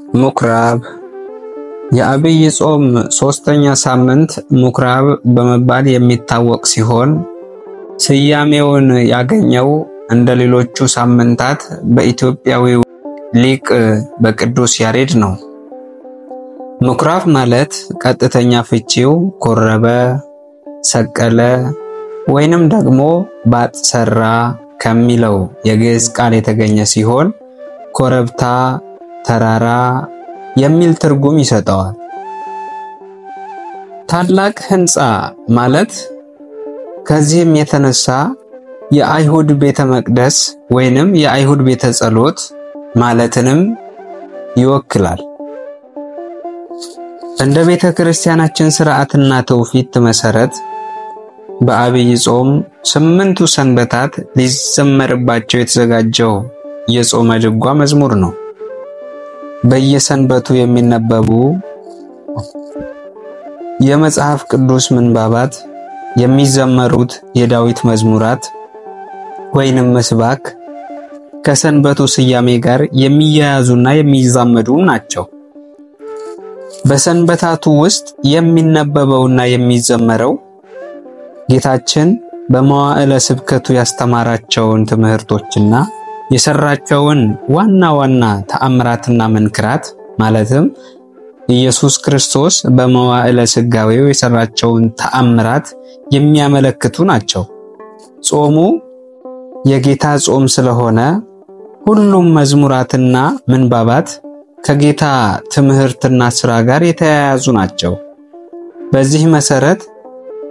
ምኩራብ የአብይ ጾም ሶስተኛ ሳምንት ምኩራብ በመባል የሚታወቅ ሲሆን ስያሜውን ያገኘው እንደ ሌሎቹ ሳምንታት በኢትዮጵያዊው ሊቅ በቅዱስ ያሬድ ነው። ምኩራብ ማለት ቀጥተኛ ፍቺው ኮረበ፣ ሰቀለ ወይንም ደግሞ ባትሰራ ከሚለው የግዕዝ ቃል የተገኘ ሲሆን ኮረብታ፣ ተራራ የሚል ትርጉም ይሰጠዋል። ታላቅ ሕንፃ ማለት ከዚህም የተነሳ የአይሁድ ቤተ መቅደስ ወይንም የአይሁድ ቤተ ጸሎት ማለትንም ይወክላል። እንደ ቤተ ክርስቲያናችን ሥርዓትና ትውፊት መሰረት በአብይ ጾም 8ቱ ሰንበታት ሊዘመርባቸው የተዘጋጀው የጾመ ድጓ መዝሙር ነው። በየሰንበቱ የሚነበቡ የመጽሐፍ ቅዱስ ምንባባት፣ የሚዘመሩት የዳዊት መዝሙራት ወይንም ምስባክ ከሰንበቱ ስያሜ ጋር የሚያያዙና የሚዛመዱ ናቸው። በሰንበታቱ ውስጥ የሚነበበውና የሚዘመረው ጌታችን በመዋዕለ ስብከቱ ያስተማራቸውን ትምህርቶችና የሰራቸውን ዋና ዋና ተአምራትና መንክራት ማለትም ኢየሱስ ክርስቶስ በመዋዕለ ስጋዌው የሰራቸውን ተአምራት የሚያመለክቱ ናቸው። ጾሙ የጌታ ጾም ስለሆነ ሁሉም መዝሙራትና ምንባባት ከጌታ ትምህርትና ሥራ ጋር የተያያዙ ናቸው። በዚህ መሰረት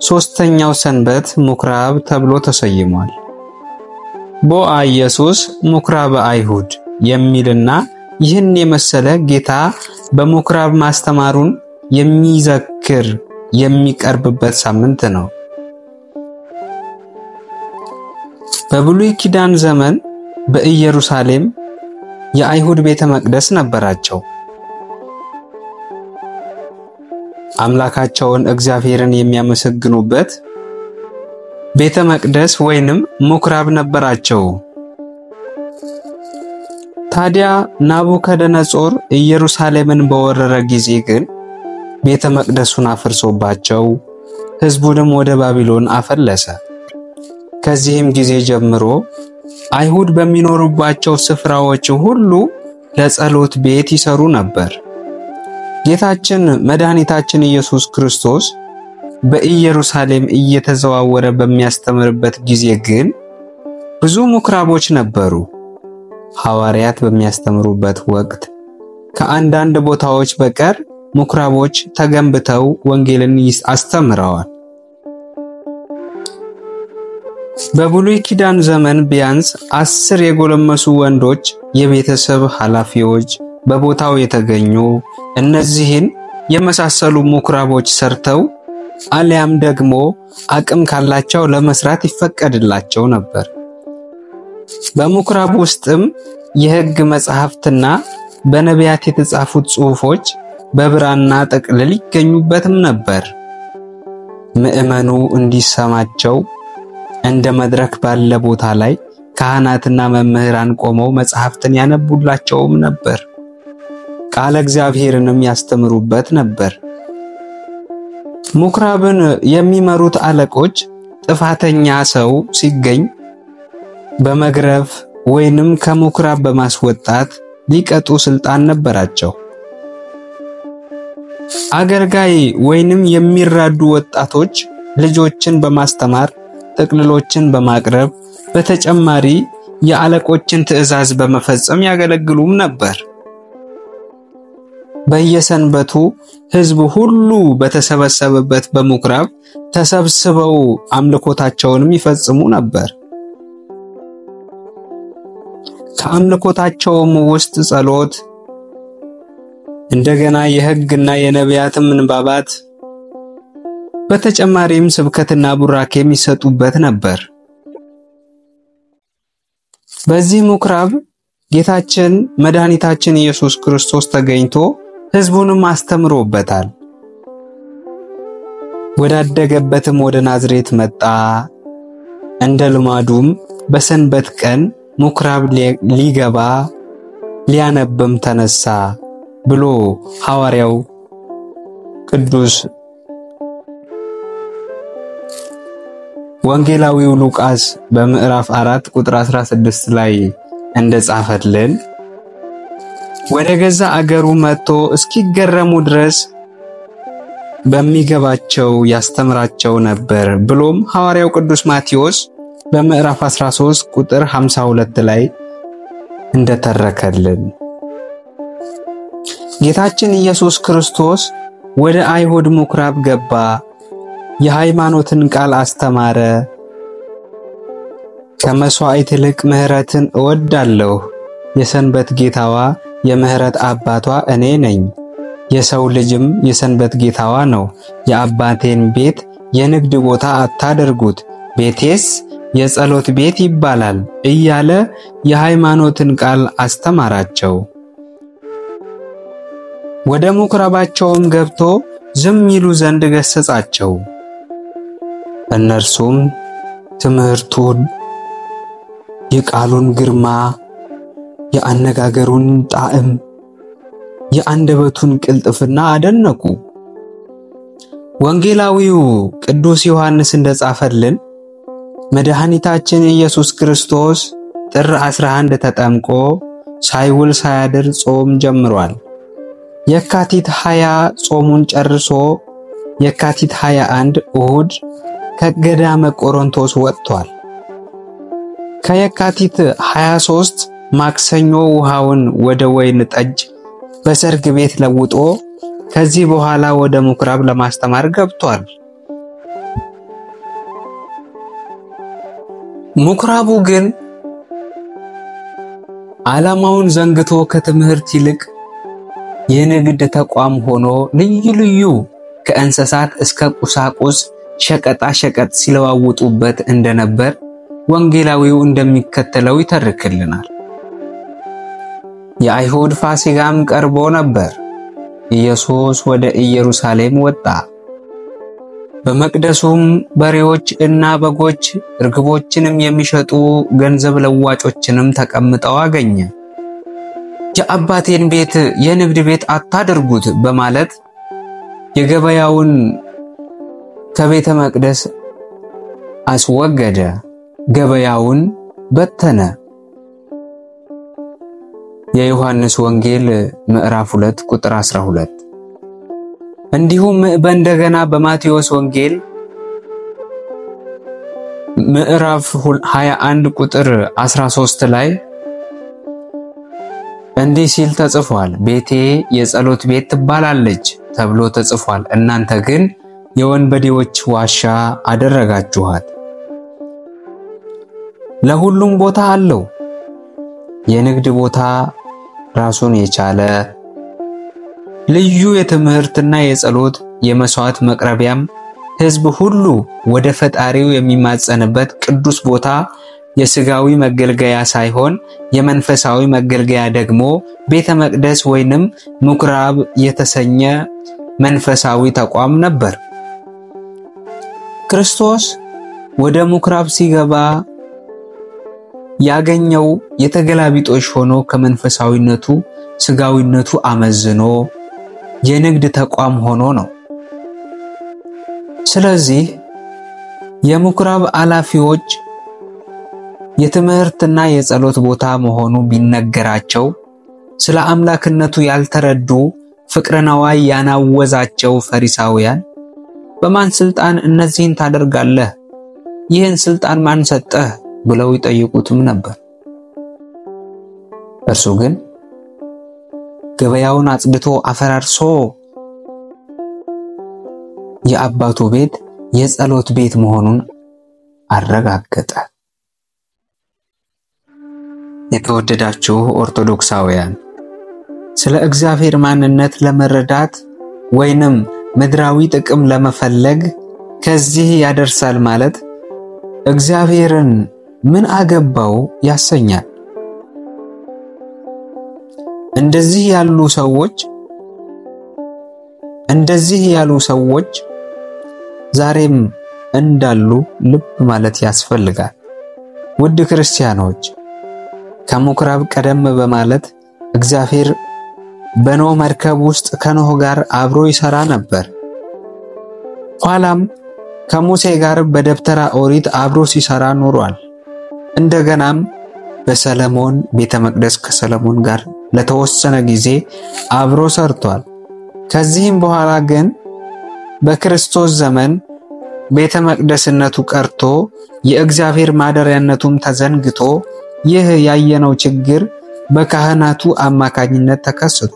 ሶስተኛው ሰንበት ምኩራብ ተብሎ ተሰይሟል። ቦአ ኢየሱስ ምኩራበ አይሁድ የሚልና ይህን የመሰለ ጌታ በምኩራብ ማስተማሩን የሚዘክር የሚቀርብበት ሳምንት ነው። በብሉይ ኪዳን ዘመን በኢየሩሳሌም የአይሁድ ቤተ መቅደስ ነበራቸው። አምላካቸውን እግዚአብሔርን የሚያመሰግኑበት ቤተ መቅደስ ወይንም ምኩራብ ነበራቸው። ታዲያ ናቡከደነጾር ኢየሩሳሌምን በወረረ ጊዜ ግን ቤተ መቅደሱን አፍርሶባቸው ሕዝቡንም ወደ ባቢሎን አፈለሰ። ከዚህም ጊዜ ጀምሮ አይሁድ በሚኖሩባቸው ስፍራዎች ሁሉ ለጸሎት ቤት ይሰሩ ነበር። ጌታችን መድኃኒታችን ኢየሱስ ክርስቶስ በኢየሩሳሌም እየተዘዋወረ በሚያስተምርበት ጊዜ ግን ብዙ ምኩራቦች ነበሩ። ሐዋርያት በሚያስተምሩበት ወቅት ከአንዳንድ ቦታዎች በቀር ምኩራቦች ተገንብተው ወንጌልን አስተምረዋል። በብሉይ ኪዳን ዘመን ቢያንስ 10 የጎለመሱ ወንዶች የቤተሰብ ኃላፊዎች በቦታው የተገኙ እነዚህን የመሳሰሉ ምኩራቦች ሰርተው አሊያም ደግሞ አቅም ካላቸው ለመስራት ይፈቀድላቸው ነበር። በምኩራብ ውስጥም የሕግ መጻሕፍትና በነቢያት የተጻፉት ጽሑፎች በብራና ጥቅልል ይገኙበትም ነበር። ምዕመኑ እንዲሰማቸው እንደ መድረክ ባለ ቦታ ላይ ካህናትና መምህራን ቆመው መጻሕፍትን ያነቡላቸውም ነበር። ቃለ እግዚአብሔርንም ያስተምሩበት ነበር። ምኩራብን የሚመሩት አለቆች ጥፋተኛ ሰው ሲገኝ በመግረፍ ወይንም ከምኩራብ በማስወጣት ሊቀጡ ስልጣን ነበራቸው። አገልጋይ ወይንም የሚራዱ ወጣቶች ልጆችን በማስተማር ጥቅልሎችን በማቅረብ በተጨማሪ የአለቆችን ትእዛዝ በመፈጸም ያገለግሉም ነበር። በየሰንበቱ ሕዝቡ ሁሉ በተሰበሰበበት በምኩራብ ተሰብስበው አምልኮታቸውንም ይፈጽሙ ነበር። ከአምልኮታቸውም ውስጥ ጸሎት፣ እንደገና የሕግና የነቢያት ምንባባት፣ በተጨማሪም ስብከትና ቡራኬ የሚሰጡበት ነበር። በዚህ ምኩራብ ጌታችን መድኃኒታችን ኢየሱስ ክርስቶስ ተገኝቶ ሕዝቡንም አስተምሮበታል። ወዳደገበትም ወደ ናዝሬት መጣ። እንደ ልማዱም በሰንበት ቀን ምኩራብ ሊገባ ሊያነብም ተነሳ። ብሎ ሐዋርያው ቅዱስ ወንጌላዊው ሉቃስ በምዕራፍ 4 ቁጥር 16 ላይ እንደጻፈልን ወደ ገዛ አገሩ መጥቶ እስኪገረሙ ድረስ በሚገባቸው ያስተምራቸው ነበር ብሎም ሐዋርያው ቅዱስ ማቴዎስ በምዕራፍ 13 ቁጥር 52 ላይ እንደተረከልን ጌታችን ኢየሱስ ክርስቶስ ወደ አይሁድ ምኩራብ ገባ፣ የሃይማኖትን ቃል አስተማረ። ከመስዋዕት ይልቅ ምሕረትን እወዳለሁ፣ የሰንበት ጌታዋ የምሕረት አባቷ እኔ ነኝ፣ የሰው ልጅም የሰንበት ጌታዋ ነው። የአባቴን ቤት የንግድ ቦታ አታደርጉት፣ ቤቴስ የጸሎት ቤት ይባላል እያለ የሃይማኖትን ቃል አስተማራቸው። ወደ ምኩራባቸውም ገብቶ ዝም ይሉ ዘንድ ገሰጻቸው። እነርሱም ትምህርቱን፣ የቃሉን ግርማ፣ የአነጋገሩን ጣዕም፣ የአንደበቱን ቅልጥፍና አደነቁ። ወንጌላዊው ቅዱስ ዮሐንስ እንደጻፈልን መድኃኒታችን ኢየሱስ ክርስቶስ ጥር 11 ተጠምቆ ሳይውል ሳያድር ጾም ጀምሯል። የካቲት 20 ጾሙን ጨርሶ የካቲት 21 እሁድ ከገዳመ ቆሮንቶስ ወጥቷል። ከየካቲት 23 ማክሰኞ ውሃውን ወደ ወይን ጠጅ በሰርግ ቤት ለውጦ ከዚህ በኋላ ወደ ምኩራብ ለማስተማር ገብቷል። ምኩራቡ ግን ዓላማውን ዘንግቶ ከትምህርት ይልቅ የንግድ ተቋም ሆኖ ልዩ ልዩ ከእንስሳት እስከ ቁሳቁስ ሸቀጣ ሸቀጥ ሲለዋውጡበት እንደነበር ወንጌላዊው እንደሚከተለው ይተርክልናል። የአይሁድ ፋሲጋም ቀርቦ ነበር። ኢየሱስ ወደ ኢየሩሳሌም ወጣ። በመቅደሱም በሬዎች እና በጎች ርግቦችንም የሚሸጡ ገንዘብ ለዋጮችንም ተቀምጠው አገኘ። የአባቴን ቤት የንግድ ቤት አታድርጉት በማለት የገበያውን ከቤተ መቅደስ አስወገደ፣ ገበያውን በተነ። የዮሐንስ ወንጌል ምዕራፍ 2 ቁጥር 12። እንዲሁም በእንደገና በማቴዎስ ወንጌል ምዕራፍ 21 ቁጥር 13 ላይ እንዲህ ሲል ተጽፏል፣ ቤቴ የጸሎት ቤት ትባላለች ተብሎ ተጽፏል፣ እናንተ ግን የወንበዴዎች ዋሻ አደረጋችኋት። ለሁሉም ቦታ አለው። የንግድ ቦታ ራሱን የቻለ ልዩ የትምህርትና የጸሎት የመስዋዕት መቅረቢያም ሕዝብ ሁሉ ወደ ፈጣሪው የሚማጸንበት ቅዱስ ቦታ የሥጋዊ መገልገያ ሳይሆን የመንፈሳዊ መገልገያ ደግሞ ቤተ መቅደስ ወይንም ምኩራብ የተሰኘ መንፈሳዊ ተቋም ነበር። ክርስቶስ ወደ ምኩራብ ሲገባ ያገኘው የተገላቢጦሽ ሆኖ ከመንፈሳዊነቱ ሥጋዊነቱ አመዝኖ የንግድ ተቋም ሆኖ ነው። ስለዚህ የምኩራብ አላፊዎች የትምህርትና የጸሎት ቦታ መሆኑ ቢነገራቸው ስለ አምላክነቱ ያልተረዱ ፍቅረ ነዋይ ያናወዛቸው ፈሪሳውያን በማን ስልጣን እነዚህን ታደርጋለህ? ይህን ስልጣን ማን ሰጠህ? ብለው ይጠይቁትም ነበር። እርሱ ግን ገበያውን አጽድቶ አፈራርሶ የአባቱ ቤት የጸሎት ቤት መሆኑን አረጋገጠ። የተወደዳችሁ ኦርቶዶክሳውያን ስለ እግዚአብሔር ማንነት ለመረዳት ወይንም ምድራዊ ጥቅም ለመፈለግ ከዚህ ያደርሳል ማለት እግዚአብሔርን ምን አገባው ያሰኛል። እንደዚህ ያሉ ሰዎች ዛሬም እንዳሉ ልብ ማለት ያስፈልጋል። ውድ ክርስቲያኖች ከምኩራብ ቀደም በማለት እግዚአብሔር በኖህ መርከብ ውስጥ ከኖህ ጋር አብሮ ይሰራ ነበር። ኋላም ከሙሴ ጋር በደብተራ ኦሪት አብሮ ሲሰራ ኖሯል። እንደገናም በሰለሞን ቤተ መቅደስ ከሰለሞን ጋር ለተወሰነ ጊዜ አብሮ ሰርቷል። ከዚህም በኋላ ግን በክርስቶስ ዘመን ቤተ መቅደስነቱ ቀርቶ የእግዚአብሔር ማደሪያነቱም ተዘንግቶ ይህ ያየነው ችግር በካህናቱ አማካኝነት ተከስቷል።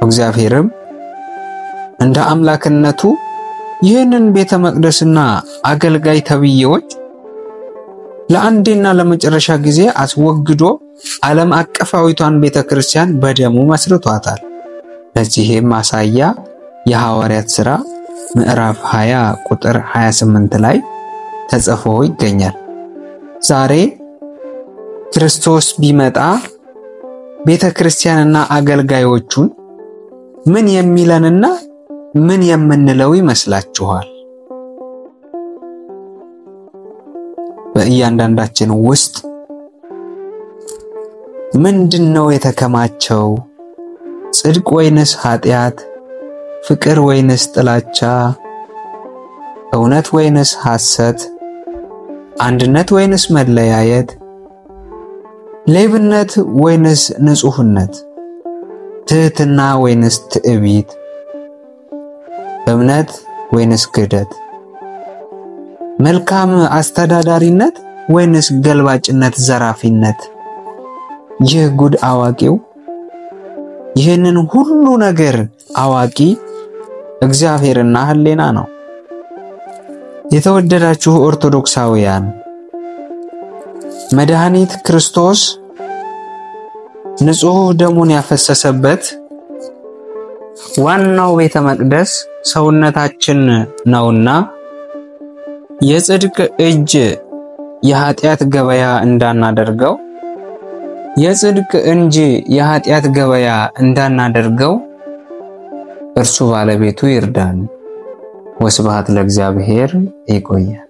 እግዚአብሔርም እንደ አምላክነቱ ይህንን ቤተ መቅደስና አገልጋይ ተብዬዎች ለአንዴና ለመጨረሻ ጊዜ አስወግዶ ዓለም አቀፋዊቷን ቤተክርስቲያን በደሙ መስርቷታል። ለዚህም ማሳያ የሐዋርያት ሥራ ምዕራፍ 20 ቁጥር 28 ላይ ተጽፎ ይገኛል። ዛሬ ክርስቶስ ቢመጣ ቤተክርስቲያንና አገልጋዮቹን ምን የሚለንና ምን የምንለው ይመስላችኋል? በእያንዳንዳችን ውስጥ ምንድነው የተከማቸው? ጽድቅ ወይንስ ኃጢአት? ፍቅር ወይንስ ጥላቻ? እውነት ወይንስ ሐሰት? አንድነት ወይንስ መለያየት? ሌብነት ወይንስ ንጹህነት? ትህትና ወይንስ ትዕቢት? እምነት ወይንስ ክህደት? መልካም አስተዳዳሪነት ወይንስ ገልባጭነት፣ ዘራፊነት? ይህ ጉድ አዋቂው፣ ይህንን ሁሉ ነገር አዋቂ እግዚአብሔርና ሕሊና ነው። የተወደዳችሁ ኦርቶዶክሳውያን፣ መድኃኒት ክርስቶስ ንጹህ ደሙን ያፈሰሰበት ዋናው ቤተ መቅደስ ሰውነታችን ነውና የጽድቅ እጅ የኃጢአት ገበያ እንዳናደርገው፣ የጽድቅ እንጂ የኃጢአት ገበያ እንዳናደርገው እርሱ ባለቤቱ ይርዳን። ወስብሐት ለእግዚአብሔር። ይቆያል።